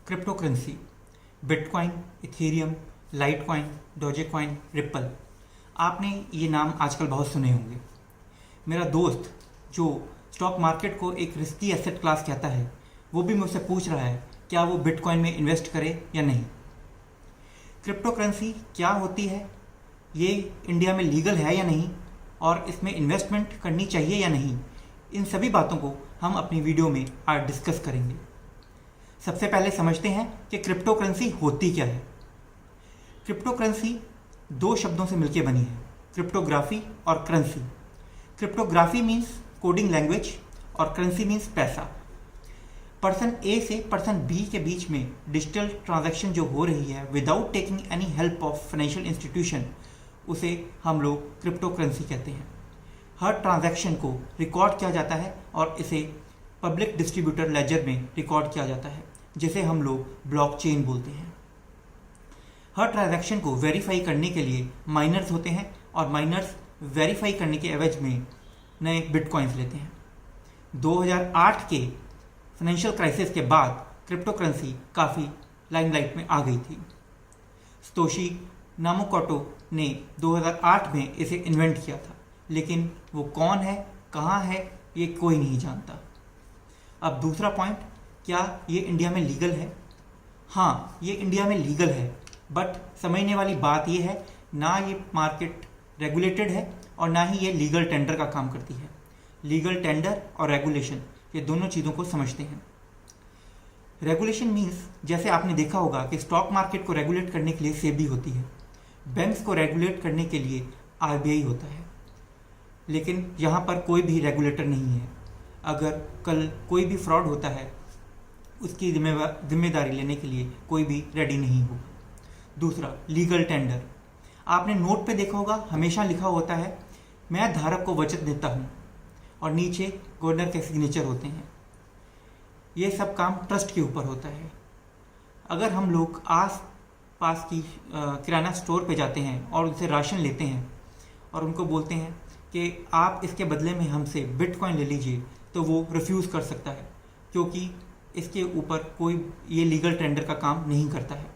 Crypto currency, bitcoin, ethereum, litecoin, dogecoin, ripple. आपने ये नाम आजकल बहुत सुने होंगे। मेरा दोस्त जो स्टॉक मार्केट को एक रिस्की एसेट क्लास कहता है, वो भी मुझसे पूछ रहा है क्या वो बिटकॉइन में इन्वेस्ट करे या नहीं। क्रिप्टो करेंसी क्या होती है, ये इंडिया में लीगल है या नहीं, और इसमें इन्वेस्टमेंट करनी चाहिए या नहीं, इन सभी बातों को हम अपनी वीडियो में आज डिस्कस करेंगे। सबसे पहले समझते हैं कि क्रिप्टो करेंसी होती क्या है। क्रिप्टो करेंसी दो शब्दों से मिलकर बनी है, क्रिप्टोग्राफी और currency. Cryptography means coding language और करेंसी मीन्स पैसा। पर्सन ए से पर्सन बी के बीच में डिजिटल ट्रांजैक्शन जो हो रही है without taking any help of financial institution, उसे हम लोग क्रिप्टो करेंसी कहते हैं। हर ट्रांजैक्शन को रिकॉर्ड किया जाता है और इसे पब्लिक डिस्ट्रीब्यूटर लेजर में रिकॉर्ड किया जाता है, जिसे हम लोग ब्लॉकचेन बोलते हैं। हर ट्रांजैक्शन को वेरीफाई करने के लिए माइनर्स होते हैं और माइनर्स वेरीफाई करने के एवज में नए बिटकॉइंस लेते हैं। 2008 के फाइनेंशियल क्राइसिस के बाद क्रिप्टो करेंसी काफ़ी लाइमलाइट में आ गई थी। सतोशी नाकामोटो ने 2008 में इसे इन्वेंट किया था, लेकिन वो कौन है, कहाँ है, ये कोई नहीं जानता। अब दूसरा पॉइंट, क्या ये इंडिया में लीगल है? हाँ, ये इंडिया में लीगल है, बट समझने वाली बात ये है, ना ये मार्केट रेगुलेटेड है और ना ही ये लीगल टेंडर का काम करती है। लीगल टेंडर और रेगुलेशन, ये दोनों चीज़ों को समझते हैं। रेगुलेशन मीन्स, जैसे आपने देखा होगा कि स्टॉक मार्केट को रेगुलेट करने के लिए सेबी होती है, बैंक्स को रेगुलेट करने के लिए आरबीआई होता है, लेकिन यहाँ पर कोई भी रेगुलेटर नहीं है। अगर कल कोई भी फ्रॉड होता है, उसकी जिम्मेदारी लेने के लिए कोई भी रेडी नहीं होगा। दूसरा, लीगल टेंडर। आपने नोट पे देखा होगा, हमेशा लिखा होता है मैं धारक को वचन देता हूँ, और नीचे गवर्नर के सिग्नेचर होते हैं। ये सब काम ट्रस्ट के ऊपर होता है। अगर हम लोग आस पास की किराना स्टोर पे जाते हैं और उनसे राशन लेते हैं और उनको बोलते हैं कि आप इसके बदले में हमसे बिटकॉइन ले लीजिए, तो वो रिफ्यूज़ कर सकता है, क्योंकि इसके ऊपर कोई ये लीगल टेंडर का काम नहीं करता है,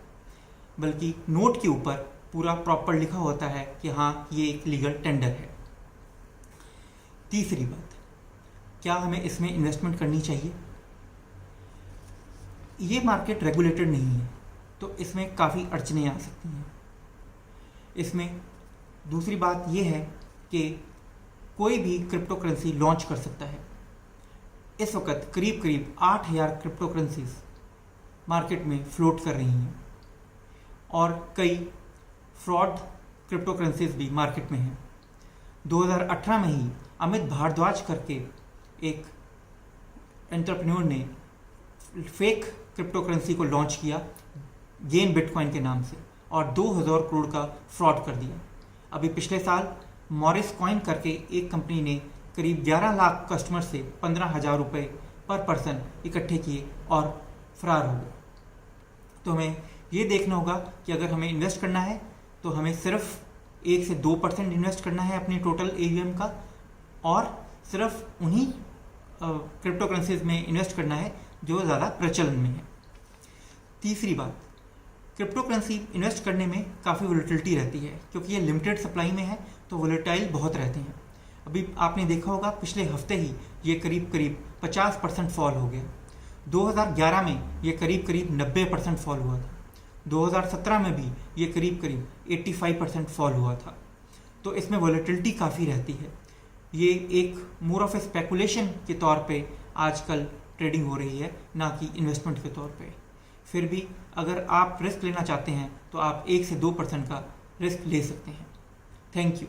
बल्कि नोट के ऊपर पूरा प्रॉपर लिखा होता है कि हाँ, ये एक लीगल टेंडर है। तीसरी बात, क्या हमें इसमें इन्वेस्टमेंट करनी चाहिए? ये मार्केट रेगुलेटेड नहीं है, तो इसमें काफ़ी अड़चनें आ सकती हैं। इसमें दूसरी बात यह है कि कोई भी क्रिप्टो करेंसी लॉन्च कर सकता है। इस वक्त करीब करीब 8000 क्रिप्टो करेंसीज मार्केट में फ्लोट कर रही हैं और कई फ्रॉड क्रिप्टो करेंसीज भी मार्केट में हैं। 2018 में ही अमित भारद्वाज करके एक एंटरप्रेन्योर ने फेक क्रिप्टो करेंसी को लॉन्च किया गेन बिटकॉइन के नाम से, और 2000 करोड़ का फ्रॉड कर दिया। अभी पिछले साल मॉरिस कॉइन करके एक कंपनी ने करीब 11 लाख कस्टमर से 15,000 रुपये पर पर्सन इकट्ठे किए और फरार हो गए। तो हमें ये देखना होगा कि अगर हमें इन्वेस्ट करना है तो हमें सिर्फ 1 से 2% इन्वेस्ट करना है अपनी टोटल एयूएम का, और सिर्फ उन्हीं क्रिप्टो करेंसीज में इन्वेस्ट करना है जो ज़्यादा प्रचलन में है। तीसरी बात, क्रिप्टो करेंसी इन्वेस्ट करने में काफ़ी वोलेटिलिटी रहती है, क्योंकि ये लिमिटेड सप्लाई में है, तो वोलेटाइल बहुत रहते हैं। अभी आपने देखा होगा पिछले हफ्ते ही ये करीब करीब 50% फॉल हो गया। 2011 में ये करीब करीब 90% फॉल हुआ था। 2017 में भी ये करीब करीब 85% फॉल हुआ था। तो इसमें वोलेटिलिटी काफ़ी रहती है। ये एक मोर ऑफ ए स्पेकुलेशन के तौर पे आजकल ट्रेडिंग हो रही है, ना कि इन्वेस्टमेंट के तौर पे। फिर भी अगर आप रिस्क लेना चाहते हैं तो आप 1 से 2% का रिस्क ले सकते हैं। Thank you.